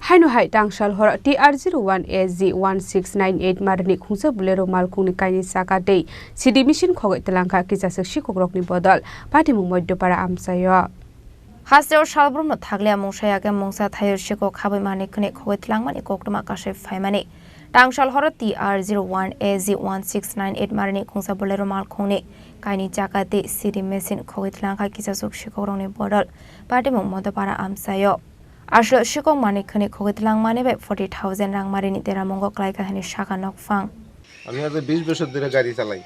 Hainu Dangshal Hor TR01AZ1698 Marni Khungsa Bulero Malkungni Kaini Saka Day CD Mission Khogoi Telangka Kisasek Shikokrokni Bodol Party Mumoido Para Amsayo Haseo Shalbrum Taglia Moshayaga Mongsa Thayer Shiko Kabi Mani Kune Khogoi Telangmani Kokruma Kashe Faimani Dangshal Hor TR01AZ1698 Marni Khungsa Bulero Malkungni Kaini Saka Day CD Mission Khogoi Telangka Kisasek Shikokrokni Bodol Party Mumoido Para Amsayo Aslo Shikong Mani Kune Khogoi Telangmani be 40,000 Rang Marini Tera Mongo Klaika Hani Shaka Nokfang আমি আজ 20 বছর ধরে গাড়ি চালাই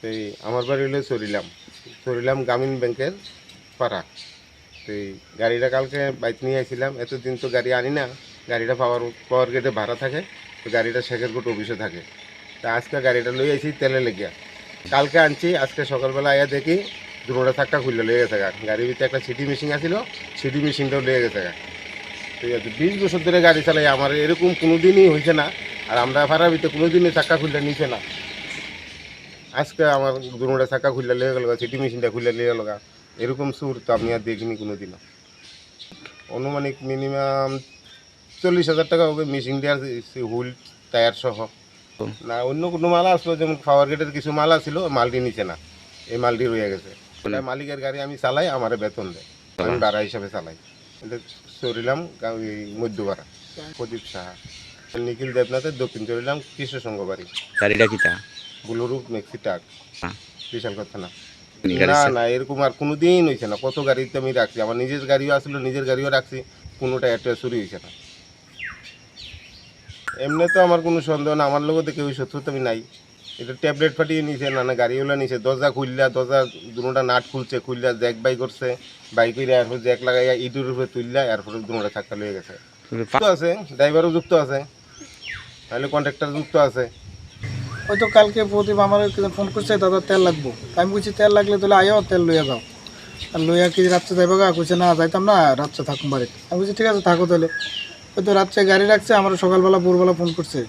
এই আমার বাড়ি হলো সরিলাম গ্রামীণ ব্যাংকের পাড়া এই গাড়িটা কালকে বাইক নিয়ে আইছিলাম এতদিন তো গাড়ি আনি না গাড়িটা পাওয়ার গেটে ভাড়া থাকে তো গাড়িটা শেখেরকোট অফিসে থাকে তা আজকে গাড়িটা লই আইছি তেলে লেগিয়া কালকে আনছি আজকে সকালবেলা আয়া দেখি দুটোটা চাক্কা খুলে লয়ে গেছে গাড়ির ভিতরে একটা সিটি মেশিন আছিল সিটি মেশিনটাও লয়ে গেছে ঠিক আছে 20 বছর ধরে গাড়ি চালাই আমার এরকম কোনোদিনই হয়েছে না আর আমরা ভাড়ার ভিতরে কোনোদিনই চাক্কা খুলে নিছে না আজকে আমার দুটোটা চাক্কা খুলে লয়ে গেল সিটি মেশিনটা খুলে লয়ে গেল এরকম সুর তো আমি আর দেখিনি কোনোদিনও অনুমানিক মিনিমাম 40,000 টাকা হবে মেশিন দেওয়ার হুইল টায়ার সহ না অন্য কোনো মাল আসলো যেমন পাওয়ার গেটের কিছু মাল আসছিল মালটি নিচে না এই মালটি রয়ে গেছে মালিকের গাড়ি আমি চালাই আমার বেতন দেয় আমি ভাড়া হিসাবে চালাই চড়িলাম মধ্যপাড়া প্রদীপ সাহা নিখিল দেবনাথের দক্ষিণ চড়িলাম কৃষ্ণ সংঘ বাড়ি গাড়িটা কিটা বুলোরু মেক্সি ট্রাক বিশাল কথা না না এরকম আর কোনোদিন হয়েছে না কত গাড়িতে আমি রাখছি আমার নিজের গাড়িও আসলো নিজের গাড়িও রাখছি কোনোটা একটা চুরি হয়েছে না এমনি তো আমার কোনো সন্দেহ না আমার লোক কেউ শত্রুতা আমি নাই এটা ট্যাবলেট ফাটিয়ে নিছে না গাড়িওয়ালা নিছে দরজা খুললা দরজা দুটোটা নাট খুলছে খুললা জ্যাক বাই করছে বাইক করে এরপর জ্যাক লাগাইয়া ইটের উপরে তুললা এরপরে দুটোটা চাক্কা লয়ে গেছে আছে ড্রাইভারও যুক্ত আছে তাহলে কন্ট্রাক্টর যুক্ত আছে হয়তো কালকে প্রদীপ আমার ফোন করছে দাদা তেল লাগবো আমি বলছি তেল লাগলে তাহলে আয়ো তেল লইয়া যাও আর লইয়া কি রাত্রে যাইবা গা কইছে না যাইতাম না রাত্রে থাকুন বাড়িতে আমি বলছি ঠিক আছে থাকো তাহলে হয়তো রাত্রে গাড়ি রাখছে আমার সকালবেলা ভোরবেলা ফোন করছে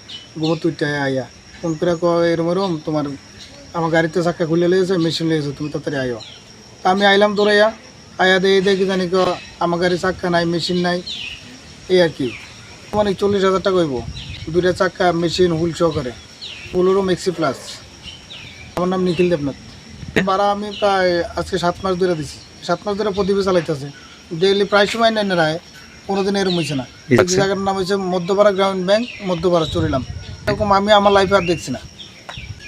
গোবর তুইটা আইয়া ফোন করে এরম তোমার আমার গাড়িতে চাক্কা খুলে লেগেছে মেশিন লেগেছে তুমি তাড়াতাড়ি আইও তা আমি আইলাম দৌড়াইয়া আয়া দেখি জানি আমার গাড়ি চাক্কা নাই মেশিন নাই এই আর কি মানে 40,000 টাকা হইব দুইটা চাক্কা মেশিন হুইল সহকারে বুলোরো মেক্সি প্লাস আমার নাম নিখিল দেবনাথ ভাড়া আমি প্রায় আজকে 7 মাস ধরে দিছি 7 মাস ধরে প্রদীপে চালাইতেছে ডেইলি প্রায় সময় নেন রায় কোনোদিন এরকম হয়েছে না জায়গার নাম হচ্ছে মধ্যপাড়া গ্রামীণ ব্যাংক মধ্যপাড়া চড়িলাম এরকম আমি আমার লাইফে আর দেখছি না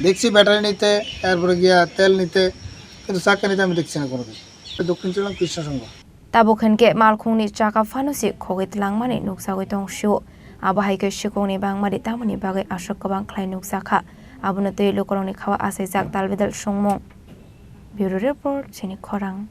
দেখছি ব্যাটারি নিতে এরপরে গিয়া তেল নিতে কিন্তু চাক্কা নিতে আমি দেখছি না কোনোদিন দক্ষিণ চড়িলাম কৃষ্ণ সংঘ Tabukhenke Malkhungni Chaka Fanusi Khogoi Telangmani Nuksagoi Tongshu Abahaike Shikongni Bangmari Tamani Bagai Ashokabang Klai Nuksaka Abunate Lokoroni Khawa Asai Jak Dalbedal Shongmong Bureau Report Chini Khorang